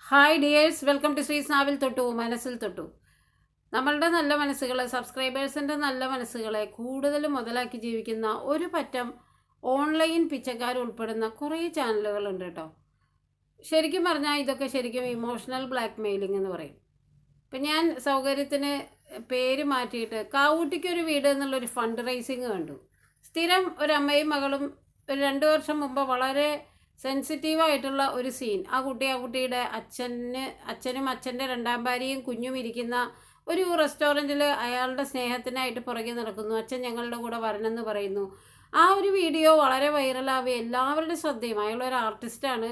Hi dears, welcome to ശ്രീസ് നാവിൽ തൊട്ടു മനസ്സിൽ തൊട്ടു. നമ്മളുടെ നല്ല മനസ്സുകളെ, സബ്സ്ക്രൈബേഴ്സിൻ്റെ നല്ല മനസ്സുകളെ കൂടുതൽ മുതലാക്കി ജീവിക്കുന്ന ഒരു പറ്റം ഓൺലൈൻ പിച്ചക്കാർ ഉൾപ്പെടുന്ന കുറേ ചാനലുകളുണ്ട് കേട്ടോ. ശരിക്കും പറഞ്ഞാൽ ഇതൊക്കെ ശരിക്കും ഇമോഷണൽ ബ്ലാക്ക് മെയിലിംഗ് എന്ന് പറയും. ഇപ്പം ഞാൻ സൗകര്യത്തിന് പേര് മാറ്റിയിട്ട് കാവൂട്ടിക്കൊരു വീട് എന്നുള്ളൊരു ഫണ്ട് റൈസിങ് കണ്ടു. സ്ഥിരം ഒരു അമ്മയും മകളും ഒരു 2 വർഷം മുമ്പ് വളരെ സെൻസിറ്റീവായിട്ടുള്ള ഒരു സീൻ. ആ കുട്ടിയുടെ അച്ഛനും അച്ഛൻ്റെ രണ്ടാം ഭാര്യയും കുഞ്ഞും ഇരിക്കുന്ന ഒരു റെസ്റ്റോറൻറ്റിൽ അയാളുടെ സ്നേഹത്തിനായിട്ട് പുറകെ നടക്കുന്നു. അച്ഛൻ ഞങ്ങളുടെ കൂടെ വരണമെന്ന് പറയുന്നു. ആ ഒരു വീഡിയോ വളരെ വൈറലാവുകയും എല്ലാവരുടെ ശ്രദ്ധയും, അയാളൊരു ആർട്ടിസ്റ്റാണ്,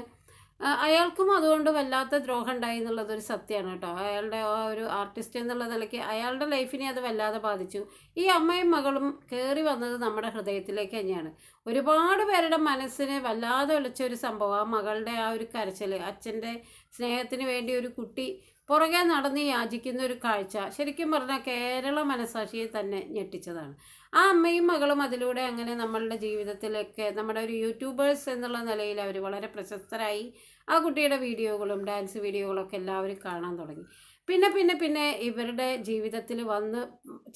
അയാൾക്കും അതുകൊണ്ട് വല്ലാത്ത ദ്രോഹം ഉണ്ടായി എന്നുള്ളതൊരു സത്യമാണ് കേട്ടോ. അയാളുടെ ആ ഒരു ആർട്ടിസ്റ്റ് എന്നുള്ള നിലയ്ക്ക് അയാളുടെ ലൈഫിനെ അത് വല്ലാതെ ബാധിച്ചു. ഈ അമ്മയും മകളും കയറി വന്നത് നമ്മുടെ ഹൃദയത്തിലേക്ക് തന്നെയാണ്. ഒരുപാട് പേരുടെ മനസ്സിനെ വല്ലാതെ ഒളിച്ചൊരു സംഭവം ആ മകളുടെ ആ ഒരു കരച്ചിൽ. അച്ഛൻ്റെ സ്നേഹത്തിന് വേണ്ടി ഒരു കുട്ടി പുറകെ നടന്ന് യാചിക്കുന്ന ഒരു കാഴ്ച ശരിക്കും പറഞ്ഞാൽ കേരള മനസാക്ഷിയെ തന്നെ ഞെട്ടിച്ചതാണ്. ആ അമ്മയും മകളും അതിലൂടെ അങ്ങനെ നമ്മളുടെ ജീവിതത്തിലൊക്കെ നമ്മുടെ ഒരു യൂട്യൂബേഴ്സ് എന്നുള്ള നിലയിൽ അവർ വളരെ പ്രശസ്തരായി. ആ കുട്ടിയുടെ വീഡിയോകളും ഡാൻസ് വീഡിയോകളൊക്കെ എല്ലാവരും കാണാൻ തുടങ്ങി. പിന്നെ പിന്നെ പിന്നെ ഇവരുടെ ജീവിതത്തിൽ വന്ന്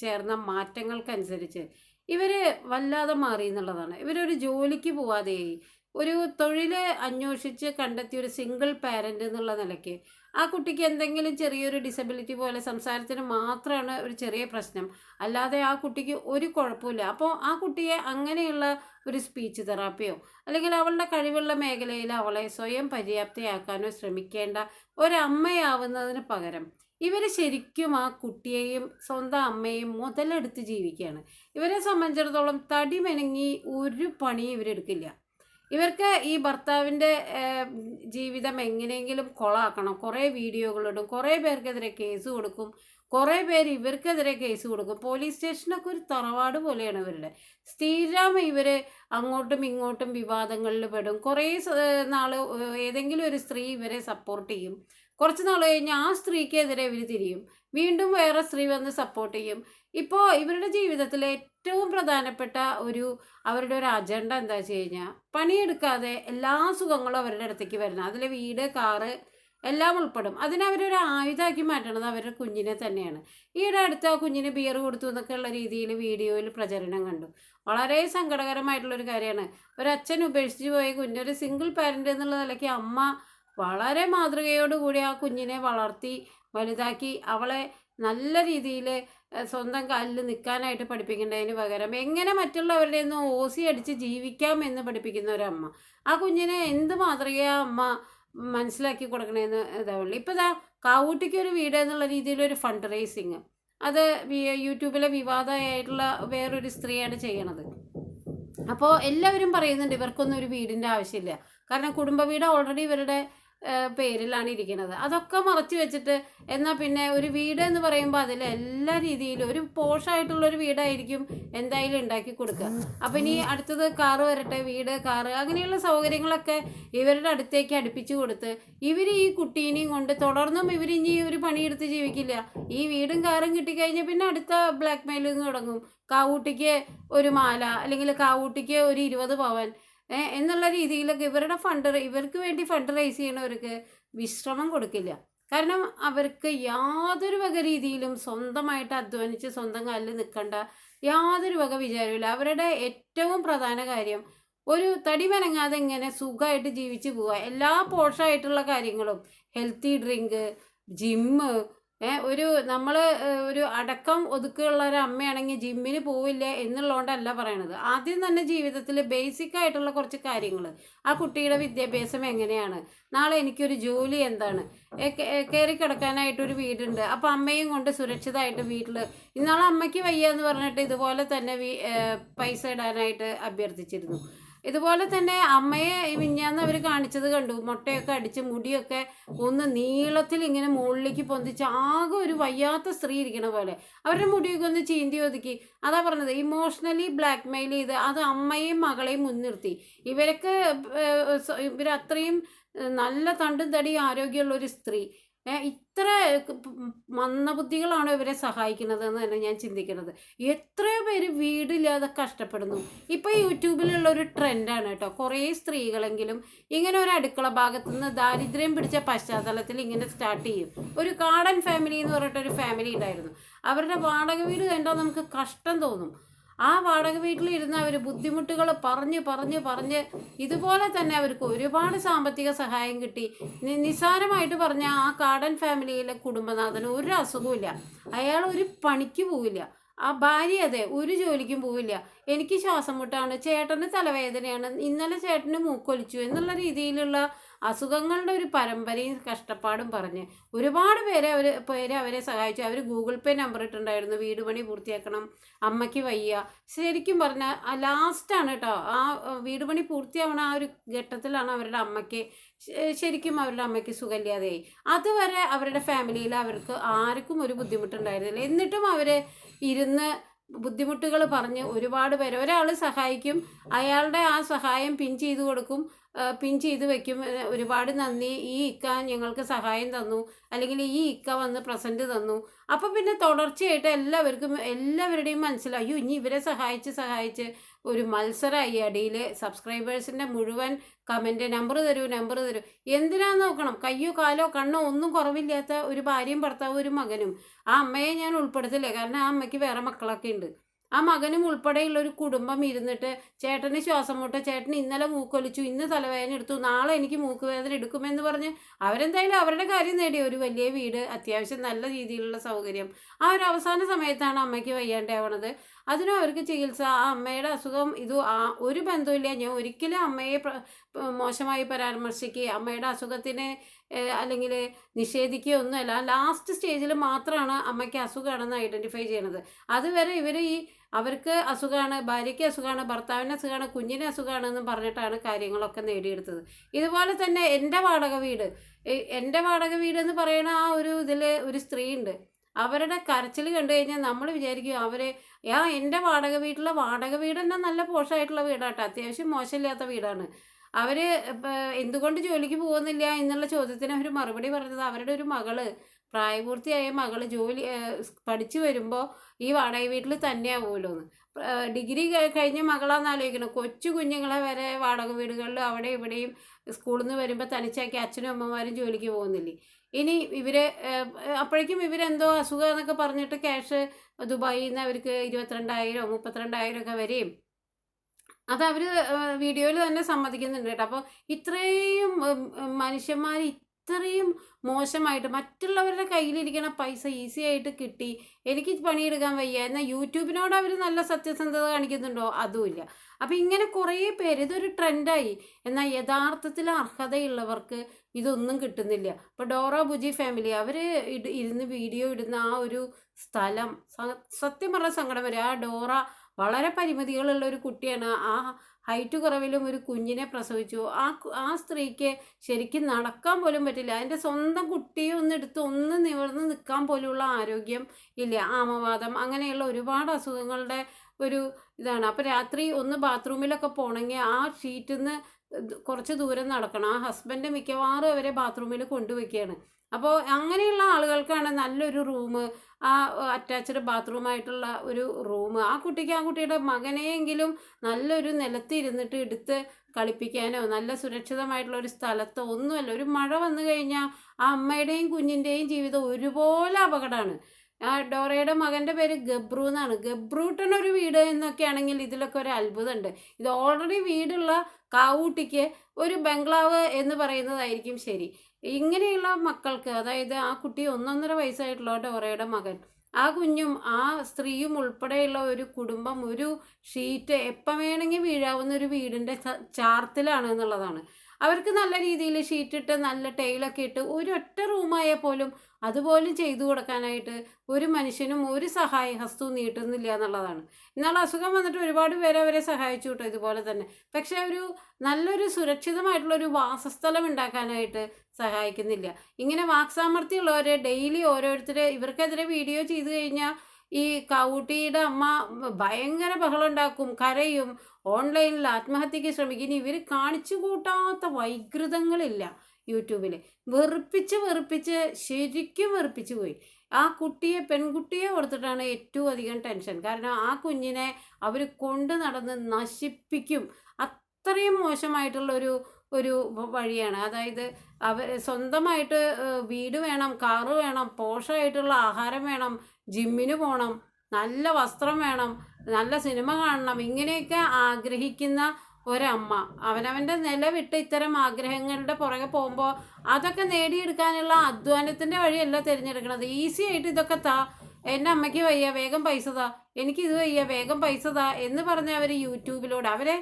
ചേർന്ന മാറ്റങ്ങൾക്കനുസരിച്ച് ഇവർ വല്ലാതെ മാറി എന്നുള്ളതാണ്. ഇവരൊരു ജോലിക്ക് പോവാതെയായി. ഒരു തൊഴിൽ അന്വേഷിച്ച് കണ്ടെത്തിയ ഒരു സിംഗിൾ പാരൻ്റ് എന്നുള്ള നിലയ്ക്ക് ആ കുട്ടിക്ക് എന്തെങ്കിലും ചെറിയൊരു ഡിസബിലിറ്റി പോലെ സംസാരത്തിന് മാത്രമാണ് ഒരു ചെറിയ പ്രശ്നം, അല്ലാതെ ആ കുട്ടിക്ക് ഒരു കുഴപ്പമില്ല. അപ്പോൾ ആ കുട്ടിയെ അങ്ങനെയുള്ള ഒരു സ്പീച്ച് തെറാപ്പിയോ അല്ലെങ്കിൽ അവളുടെ കഴിവുള്ള മേഖലയിൽ അവളെ സ്വയം പര്യാപ്തയാക്കാനോ ശ്രമിക്കേണ്ട ഒരമ്മയാവുന്നതിന് പകരം ഇവർ ശരിക്കും ആ കുട്ടിയെയും സ്വന്തം അമ്മയെയും മുതലെടുത്ത് ജീവിക്കുകയാണ്. ഇവരെ സംബന്ധിച്ചിടത്തോളം തടി മെനങ്ങി ഒരു പണിയും ഇവരെടുക്കില്ല. ഇവർക്ക് ഈ ഭർത്താവിൻ്റെ ജീവിതം എങ്ങനെയെങ്കിലും കൊളാക്കണം. കുറേ വീഡിയോകളിടും, കുറേ പേർക്കെതിരെ കേസ് കൊടുക്കും, കുറേ പേര് ഇവർക്കെതിരെ കേസ് കൊടുക്കും. പോലീസ് സ്റ്റേഷനൊക്കെ ഒരു തറവാട് പോലെയാണ് ഇവരുടെ. സ്ഥിരം ഇവർ അങ്ങോട്ടും ഇങ്ങോട്ടും വിവാദങ്ങളിൽ പെടും. കുറേ നാൾ ഏതെങ്കിലും ഒരു സ്ത്രീ ഇവരെ സപ്പോർട്ട് ചെയ്യും. കുറച്ച് നാൾ കഴിഞ്ഞാൽ ആ സ്ത്രീക്കെതിരെ ഇവർ തിരിയും. വീണ്ടും വേറെ സ്ത്രീ വന്ന് സപ്പോർട്ട് ചെയ്യും. ഇപ്പോൾ ഇവരുടെ ജീവിതത്തിലെ ഏറ്റവും പ്രധാനപ്പെട്ട അവരുടെ ഒരു അജണ്ട എന്താ വെച്ച് കഴിഞ്ഞാൽ പണിയെടുക്കാതെ എല്ലാ സുഖങ്ങളും അവരുടെ അടുത്തേക്ക് വരണം. അതിൽ വീട്, കാറ് എല്ലാം ഉൾപ്പെടും. അതിനവരൊരു ആയുധമാക്കി മാറ്റണത് അവരുടെ കുഞ്ഞിനെ തന്നെയാണ്. ഈയിടെ അടുത്ത് ആ കുഞ്ഞിന് ബിയർ കൊടുത്തു എന്നൊക്കെയുള്ള രീതിയിൽ വീഡിയോയിൽ പ്രചരണം കണ്ടു. വളരെ സങ്കടകരമായിട്ടുള്ളൊരു കാര്യമാണ്. ഒരച്ഛൻ ഉപേക്ഷിച്ച് പോയ കുഞ്ഞൊരു സിംഗിൾ പാരൻ്റ് എന്നുള്ള നിലയ്ക്ക് അമ്മ വളരെ മാതൃകയോടുകൂടി ആ കുഞ്ഞിനെ വളർത്തി വലുതാക്കി അവളെ നല്ല രീതിയിൽ സ്വന്തം കാലിൽ നിൽക്കാനായിട്ട് പഠിപ്പിക്കേണ്ടതിന് പകരം എങ്ങനെ മറ്റുള്ളവരുടെ നിന്ന് ഓസി അടിച്ച് ജീവിക്കാം എന്ന് പഠിപ്പിക്കുന്ന ഒരമ്മ. ആ കുഞ്ഞിനെ എന്ത് മാതൃകയാ അമ്മ മനസ്സിലാക്കി കൊടുക്കണേന്ന് ഇതാവുള്ളൂ. ഇപ്പോൾ ഇതാ കാവൂട്ടിക്ക് ഒരു വീട് എന്നുള്ള രീതിയിലൊരു ഫണ്ട് റേസിങ്, അത് യൂട്യൂബിലെ വിവാദമായിട്ടുള്ള വേറൊരു സ്ത്രീയാണ് ചെയ്യണത്. അപ്പോൾ എല്ലാവരും പറയുന്നുണ്ട് ഇവർക്കൊന്നും ഒരു വീടിൻ്റെ ആവശ്യമില്ല, കാരണം കുടുംബ വീട് ഓൾറെഡി ഇവരുടെ പേരിലാണ് ഇരിക്കുന്നത്. അതൊക്കെ മറച്ചു വെച്ചിട്ട് എന്നാൽ പിന്നെ ഒരു വീട് എന്ന് പറയുമ്പോൾ അതിൽ എല്ലാ രീതിയിലും ഒരു പോഷായിട്ടുള്ളൊരു വീടായിരിക്കും എന്തായാലും ഉണ്ടാക്കി കൊടുക്കുക. അപ്പം ഇനി അടുത്തത് കാറ് വരട്ടെ, വീട്, കാറ് അങ്ങനെയുള്ള സൗകര്യങ്ങളൊക്കെ ഇവരുടെ അടുത്തേക്ക് അടുപ്പിച്ചു കൊടുത്ത് ഇവർ ഈ കുട്ടീനെയും കൊണ്ട് തുടർന്നും ഇവർ ഇനി ഒരു പണിയെടുത്ത് ജീവിക്കില്ല. ഈ വീടും കാറും കിട്ടിക്കഴിഞ്ഞാൽ പിന്നെ അടുത്ത ബ്ലാക്ക് മെയിലിങ് തുടങ്ങും. കാവൂട്ടിക്ക് ഒരു മാല അല്ലെങ്കിൽ കാവൂട്ടിക്ക് ഒരു 20 പവൻ എന്നുള്ള രീതിയിലൊക്കെ ഇവർക്ക് വേണ്ടി ഫണ്ട് റൈസ് ചെയ്യണവർക്ക് വിശ്രമം കൊടുക്കില്ല. കാരണം അവർക്ക് യാതൊരു വക രീതിയിലും സ്വന്തമായിട്ട് അധ്വാനിച്ച് സ്വന്തം കാലിൽ നിൽക്കേണ്ട യാതൊരു വക വിചാരമില്ല. അവരുടെ ഏറ്റവും പ്രധാന കാര്യം ഒരു തടി മെനങ്ങാതെ ഇങ്ങനെ സുഖമായിട്ട് ജീവിച്ച് പോവുക. എല്ലാ പോഷായിട്ടുള്ള കാര്യങ്ങളും, ഹെൽത്തി ഡ്രിങ്ക്, ജിമ്മ്, നമ്മൾ ഒരു അടക്കം ഒതുക്കമുള്ള ഒരു അമ്മയാണെങ്കിൽ ജിമ്മിന് പോവില്ല എന്നുള്ളതുകൊണ്ടല്ല പറയണത്. ആദ്യം തന്നെ ജീവിതത്തിൽ ബേസിക് ആയിട്ടുള്ള കുറച്ച് കാര്യങ്ങൾ, ആ കുട്ടിയുടെ വിദ്യാഭ്യാസം എങ്ങനെയാണ്, നാളെ എനിക്കൊരു ജോലി എന്താണ്, കയറി കിടക്കാനായിട്ടൊരു വീടുണ്ട്, അപ്പോൾ അമ്മയും കൊണ്ട് സുരക്ഷിതമായിട്ട് വീട്ടിൽ, ഇന്നാളെ അമ്മയ്ക്ക് വയ്യ എന്ന് പറഞ്ഞിട്ട് ഇതുപോലെ തന്നെ പൈസ ഇടാനായിട്ട് അഭ്യർത്ഥിച്ചിരുന്നു. ഇതുപോലെ തന്നെ അമ്മയെ മിഞ്ഞാന്ന് അവർ കാണിച്ചത് കണ്ടു. മുട്ടയൊക്കെ അടിച്ച് മുടിയൊക്കെ ഒന്ന് നീളത്തിൽ ഇങ്ങനെ മുകളിലേക്ക് പൊന്തിച്ച് ആകെ ഒരു വയ്യാത്ത സ്ത്രീ ഇരിക്കണ പോലെ അവരുടെ മുടിയൊക്കെ ഒന്ന് ചീന്തി ഒതുക്കി. അതാ പറഞ്ഞത്, ഇമോഷണലി ബ്ലാക്ക് മെയിൽ ചെയ്ത് അത് അമ്മയെയും മകളെയും മുൻനിർത്തി ഇവരൊക്കെ ഇവരത്രയും നല്ല തണ്ടും തടി ആരോഗ്യമുള്ളൊരു സ്ത്രീ ഇത്ര മന്ദബുദ്ധികളാണോ ഇവരെ സഹായിക്കുന്നത് എന്ന് തന്നെ ഞാൻ ചിന്തിക്കുന്നത്. എത്രയോ പേര് വീടില്ലാതെ കഷ്ടപ്പെടുന്നു. ഇപ്പോൾ യൂട്യൂബിലുള്ള ഒരു ട്രെൻഡാണ് കേട്ടോ. കുറേ സ്ത്രീകളെങ്കിലും ഇങ്ങനെ ഒരു അടുക്കള ഭാഗത്തു നിന്ന് ദാരിദ്ര്യം പിടിച്ച പശ്ചാത്തലത്തിൽ ഇങ്ങനെ സ്റ്റാർട്ട് ചെയ്യും. ഒരു കാടൻ ഫാമിലി എന്ന് പറഞ്ഞിട്ടൊരു ഫാമിലി ഉണ്ടായിരുന്നു. അവരുടെ വാടക വീട് കണ്ടാൽ നമുക്ക് കഷ്ടം തോന്നും. ആ വാടക വീട്ടിലിരുന്ന് അവർ ബുദ്ധിമുട്ടുകൾ പറഞ്ഞ് ഇതുപോലെ തന്നെ അവർക്ക് ഒരുപാട് സാമ്പത്തിക സഹായം കിട്ടി. നിസ്സാരമായിട്ട് പറഞ്ഞ ആ കാടൻ ഫാമിലിയിലെ കുടുംബനാഥന് ഒരു അസുഖമില്ല. അയാൾ ഒരു പണിക്ക് പോവില്ല. ആ ഭാര്യ അതെ ഒരു ജോലിക്കും പോവില്ല. എനിക്ക് ശ്വാസം മുട്ടാണ്, ചേട്ടന് തലവേദനയാണ്, ഇന്നലെ ചേട്ടന് മൂക്കൊലിച്ചു എന്നുള്ള രീതിയിലുള്ള അസുഖങ്ങളുടെ ഒരു പരമ്പരയും കഷ്ടപ്പാടും പറഞ്ഞ് ഒരുപാട് പേരെ അവരെ സഹായിച്ചു. അവർ ഗൂഗിൾ പേ നമ്പർ ഇട്ടുണ്ടായിരുന്നു, വീട് പണി പൂർത്തിയാക്കണം, അമ്മയ്ക്ക് വയ്യ. ശരിക്കും പറഞ്ഞാൽ ലാസ്റ്റാണ് കേട്ടോ, ആ വീട് പണി പൂർത്തിയാവണ ആ ഒരു ഘട്ടത്തിലാണ് അവരുടെ അമ്മയ്ക്ക് സുഖമില്ലാതെയായി. അതുവരെ അവരുടെ ഫാമിലിയിൽ അവർക്ക് ആർക്കും ഒരു ബുദ്ധിമുട്ടുണ്ടായിരുന്നില്ല. എന്നിട്ടും അവർ ഇരുന്ന് ബുദ്ധിമുട്ടുകൾ പറഞ്ഞ് ഒരുപാട് പേര്, ഒരാൾ സഹായിക്കും, അയാളുടെ ആ സഹായം പിൻ ചെയ്ത് വെക്കും. ഒരുപാട് നന്ദി, ഈ ഇക്ക ഞങ്ങൾക്ക് സഹായം തന്നു, അല്ലെങ്കിൽ ഈ ഇക്ക വന്ന് പ്രസൻറ്റ് തന്നു. അപ്പോൾ പിന്നെ തുടർച്ചയായിട്ട് എല്ലാവരുടെയും മനസ്സിലായി, അയ്യോ ഇനി ഇവരെ സഹായിച്ച് ഒരു മത്സരമായി. അടിയിൽ സബ്സ്ക്രൈബേഴ്സിൻ്റെ മുഴുവൻ കമൻറ്റ്, നമ്പർ തരൂ. എന്തിനാന്ന് നോക്കണം, കയ്യോ കാലോ കണ്ണോ ഒന്നും കുറവില്ലാത്ത ഒരു ഭാര്യയും ഭർത്താവും ഒരു മകനും. ആ അമ്മയെ ഞാൻ ഉൾപ്പെടുത്തില്ല, കാരണം ആ അമ്മയ്ക്ക് വേറെ മക്കളൊക്കെ ഉണ്ട്. ആ മകനും ഉൾപ്പെടെയുള്ള ഒരു കുടുംബം ഇരുന്നിട്ട് ചേട്ടന് ശ്വാസം മുട്ട, ചേട്ടന് ഇന്നലെ മൂക്കൊലിച്ചു, ഇന്ന് തലവേദന എടുത്തു, നാളെ എനിക്ക് മൂക്കുവേദന എടുക്കുമെന്ന് പറഞ്ഞ് അവരെന്തായാലും അവരുടെ കാര്യം നേടി. ഒരു വലിയ വീട്, അത്യാവശ്യം നല്ല രീതിയിലുള്ള സൗകര്യം. ആ ഒരു അവസാന സമയത്താണ് അമ്മയ്ക്ക് വയ്യാണ്ടാവണത്. അതിനും അവർക്ക് ചികിത്സ, ആ അമ്മയുടെ അസുഖം ഒരു ബന്ധമില്ല. ഞാൻ ഒരിക്കലും അമ്മയെ മോശമായി പരാമർശിക്കുക, അമ്മയുടെ അസുഖത്തിന് അല്ലെങ്കിൽ നിഷേധിക്കുകയോ ഒന്നുമല്ല. ലാസ്റ്റ് സ്റ്റേജിൽ മാത്രമാണ് അമ്മയ്ക്ക് അസുഖമാണെന്ന് ഐഡൻറ്റിഫൈ ചെയ്യണത്. അതുവരെ ഇവർ അവർക്ക് അസുഖമാണ്, ഭാര്യയ്ക്ക് അസുഖമാണ്, ഭർത്താവിന് അസുഖമാണ്, കുഞ്ഞിന് അസുഖമാണെന്നും പറഞ്ഞിട്ടാണ് കാര്യങ്ങളൊക്കെ നേടിയെടുത്തത്. ഇതുപോലെ തന്നെ എൻ്റെ വാടക വീട് എന്ന് പറയുന്ന ആ ഒരു ഇതിൽ ഒരു സ്ത്രീ ഉണ്ട്. അവരുടെ കരച്ചിൽ കണ്ടു കഴിഞ്ഞാൽ നമ്മൾ വിചാരിക്കും എൻ്റെ വാടക വീട് തന്നെ നല്ല പോഷമായിട്ടുള്ള വീടാട്ടോ, അത്യാവശ്യം മോശമില്ലാത്ത വീടാണ്. അവർ എന്തുകൊണ്ട് ജോലിക്ക് പോകുന്നില്ല എന്നുള്ള ചോദ്യത്തിന് അവർ മറുപടി പറഞ്ഞത് അവരുടെ ഒരു പ്രായപൂർത്തിയായ മകള് പഠിച്ചു വരുമ്പോൾ ഈ വാടക വീട്ടിൽ തന്നെയാവുമല്ലോ എന്ന്. ഡിഗ്രി കഴിഞ്ഞ മകളാന്ന് ആലോചിക്കണം. കൊച്ചു കുഞ്ഞുങ്ങളെ വരെ വാടക വീടുകളിൽ അവിടെ ഇവിടെയും സ്കൂളിൽ നിന്ന് വരുമ്പോൾ തനിച്ചാക്കി അച്ഛനും അമ്മമാരും ജോലിക്ക് പോകുന്നില്ലേ. ഇനി അപ്പോഴേക്കും ഇവരെന്തോ അസുഖം എന്നൊക്കെ പറഞ്ഞിട്ട് ക്യാഷ് ദുബായിൽ നിന്ന് അവർക്ക് 22,000 32,000 ഒക്കെ വരെയും അത് അവർ വീഡിയോയിൽ തന്നെ സമ്മതിക്കുന്നുണ്ട് കേട്ടോ. അപ്പോൾ ഇത്രയും മനുഷ്യന്മാർ ഇത്രയും മോശമായിട്ട് മറ്റുള്ളവരുടെ കയ്യിലിരിക്കണ പൈസ ഈസി ആയിട്ട് കിട്ടി, എനിക്ക് പണിയെടുക്കാൻ വയ്യ എന്നാൽ യൂട്യൂബിനോട് അവർ നല്ല സത്യസന്ധത കാണിക്കുന്നുണ്ടോ? അതുമില്ല. അപ്പോൾ ഇങ്ങനെ കുറേ പേര്, ഇതൊരു ട്രെൻഡായി. എന്നാൽ യഥാർത്ഥത്തിൽ അർഹതയുള്ളവർക്ക് ഇതൊന്നും കിട്ടുന്നില്ല. ഇപ്പോൾ ഡോറ ബുജി ഫാമിലി അവർ ഇരുന്ന് വീഡിയോ ഇടുന്ന ആ ഒരു സ്ഥലം സത്യം പറഞ്ഞ സങ്കടം വരും. ആ ഡോറ വളരെ പരിമിതികളുള്ള ഒരു കുട്ടിയാണ്. ആ ഹൈറ്റ് കുറവിലും ഒരു കുഞ്ഞിനെ പ്രസവിച്ചു. ആ സ്ത്രീക്ക് ശരിക്കും നടക്കാൻ പോലും പറ്റില്ല. അതിൻ്റെ സ്വന്തം കുട്ടിയെ ഒന്ന് നിവർന്ന് നിൽക്കാൻ പോലുള്ള ആരോഗ്യം ഇല്ല. ആമവാദം അങ്ങനെയുള്ള ഒരുപാട് അസുഖങ്ങളുടെ ഒരു ഇതാണ്. അപ്പോൾ രാത്രി ഒന്ന് ബാത്റൂമിലൊക്കെ പോകണമെങ്കിൽ ആ ഷീറ്റിൽ നിന്ന് കുറച്ച് ദൂരം നടക്കണം. ആ ഹസ്ബൻഡ് മിക്കവാറും അവരെ ബാത്റൂമിൽ കൊണ്ടുവയ്ക്കുകയാണ്. അപ്പോൾ അങ്ങനെയുള്ള ആളുകൾക്കാണ് നല്ലൊരു റൂം, ആ അറ്റാച്ച്ഡ് ബാത്റൂമായിട്ടുള്ള ഒരു റൂം, ആ കുട്ടിയുടെ മകനെയെങ്കിലും നല്ലൊരു നിലത്തിരുന്നിട്ട് എടുത്ത് കളിപ്പിക്കാനോ നല്ല സുരക്ഷിതമായിട്ടുള്ള ഒരു സ്ഥലത്തോ ഒന്നുമല്ല. ഒരു മഴ വന്നു കഴിഞ്ഞാൽ ആ അമ്മയുടെയും കുഞ്ഞിൻ്റെയും ജീവിതം ഒരുപോലെ അപകടമാണ്. ആ ഡോറയുടെ മകൻ്റെ പേര് ഗബ്രു എന്നാണ്. ഗബ്രൂട്ടനൊരു വീട് എന്നൊക്കെ ആണെങ്കിൽ ഇതിലൊക്കെ ഒരു അത്ഭുതമുണ്ട്. ഇത് ഓൾറെഡി വീടുള്ള കാവൂട്ടിക്ക് ഒരു ബംഗ്ലാവ് എന്ന് പറയുന്നതായിരിക്കും ശരി. ഇങ്ങനെയുള്ള മക്കൾക്ക്, അതായത് ആ കുട്ടി 1.5 വയസ്സായിട്ടുള്ള ഡോറയുടെ മകൻ, ആ കുഞ്ഞും ആ സ്ത്രീയും ഉൾപ്പെടെയുള്ള ഒരു കുടുംബം ഒരു ഷീറ്റ് എപ്പം വേണമെങ്കിൽ വീഴാവുന്ന ഒരു വീടിൻ്റെ ചാർത്തിലാണ് എന്നുള്ളതാണ്. അവർക്ക് നല്ല രീതിയിൽ ഷീറ്റിട്ട് നല്ല ടൈലൊക്കെ ഇട്ട് ഒരൊറ്റ റൂമായാൽ പോലും അതുപോലും ചെയ്തു കൊടുക്കാനായിട്ട് ഒരു മനുഷ്യനും ഒരു സഹായ ഹസ്തവും നീട്ടുന്നില്ല എന്നുള്ളതാണ്. എന്നാൽ അസുഖം വന്നിട്ട് ഒരുപാട് പേരെ അവരെ സഹായിച്ചു കേട്ടോ ഇതുപോലെ തന്നെ. പക്ഷേ നല്ലൊരു സുരക്ഷിതമായിട്ടുള്ളൊരു വാസസ്ഥലം ഉണ്ടാക്കാനായിട്ട് സഹായിക്കുന്നില്ല. ഇങ്ങനെ വാക്സാമർത്ഥ്യമുള്ളവരെ ഡെയിലി ഇവർക്കെതിരെ വീഡിയോ ചെയ്തു കഴിഞ്ഞാൽ ഈ കാവൂട്ടിയുടെ അമ്മ ഭയങ്കര ബഹളം ഉണ്ടാക്കും, കരയും, ഓൺലൈനിൽ ആത്മഹത്യക്ക് ശ്രമിക്കും. ഇവർ കാണിച്ചു കൂട്ടാത്ത വൈകൃതങ്ങളില്ല. യൂട്യൂബിൽ. വെറുപ്പിച്ച് ശരിക്കും വെറുപ്പിച്ച് പോയി. ആ പെൺകുട്ടിയെ ഓർത്തിട്ടാണ് ഏറ്റവും അധികം ടെൻഷൻ. കാരണം ആ കുഞ്ഞിനെ അവർ കൊണ്ട് നടന്ന് നശിപ്പിക്കും. അത്രയും മോശമായിട്ടുള്ളൊരു വഴിയാണ്. അതായത് സ്വന്തമായിട്ട് വീട് വേണം, കാറ് വേണം, പോഷായിട്ടുള്ള ആഹാരം വേണം, ജിമ്മിന് പോകണം, നല്ല വസ്ത്രം വേണം, നല്ല സിനിമ കാണണം, ഇങ്ങനെയൊക്കെ ആഗ്രഹിക്കുന്ന ഒരമ്മ അവനവൻ്റെ നില വിട്ട് ഇത്തരം ആഗ്രഹങ്ങളുടെ പുറകെ പോകുമ്പോൾ അതൊക്കെ നേടിയെടുക്കാനുള്ള അധ്വാനത്തിൻ്റെ വഴിയല്ല തിരഞ്ഞെടുക്കണത്. ഈസി ആയിട്ട് ഇതൊക്കെ എൻ്റെ അമ്മയ്ക്ക് വയ്യ, വേഗം പൈസ താ, എനിക്കിത് വയ്യ, വേഗം പൈസ താ എന്ന് പറഞ്ഞ് അവർ യൂട്യൂബിലൂടെ അവരെ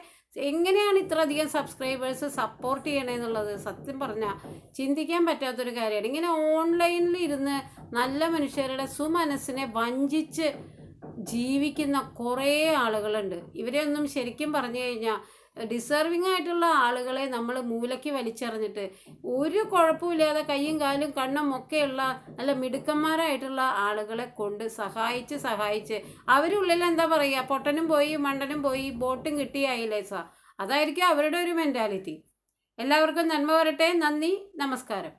എങ്ങനെയാണ് ഇത്ര അധികം സബ്സ്ക്രൈബേഴ്സ് സപ്പോർട്ട് ചെയ്യണമെന്നുള്ളത് സത്യം പറഞ്ഞാൽ ചിന്തിക്കാൻ പറ്റാത്തൊരു കാര്യമാണ്. ഇങ്ങനെ ഓൺലൈനിൽ ഇരുന്ന് നല്ല മനുഷ്യരുടെ സുമനസ്സിനെ വഞ്ചിച്ച് ജീവിക്കുന്ന കുറേ ആളുകളുണ്ട്. ഇവരെയൊന്നും ശരിക്കും പറഞ്ഞു കഴിഞ്ഞാൽ ഡിസർവിങ് ആയിട്ടുള്ള ആളുകളെ നമ്മൾ മൂലയ്ക്ക് വലിച്ചെറിഞ്ഞിട്ട് ഒരു കുഴപ്പമില്ലാതെ കയ്യും കാലും കണ്ണും ഒക്കെയുള്ള നല്ല മിടുക്കന്മാരായിട്ടുള്ള ആളുകളെ കൊണ്ട് സഹായിച്ച് അവരുള്ളിൽ എന്താ പറയുക, പൊട്ടനും പോയി മണ്ടനും പോയി ബോട്ടും കിട്ടിയായില്ലേ അതായിരിക്കും അവരുടെ ഒരു മെൻറ്റാലിറ്റി. എല്ലാവർക്കും നന്മ വരട്ടെ. നന്ദി, നമസ്കാരം.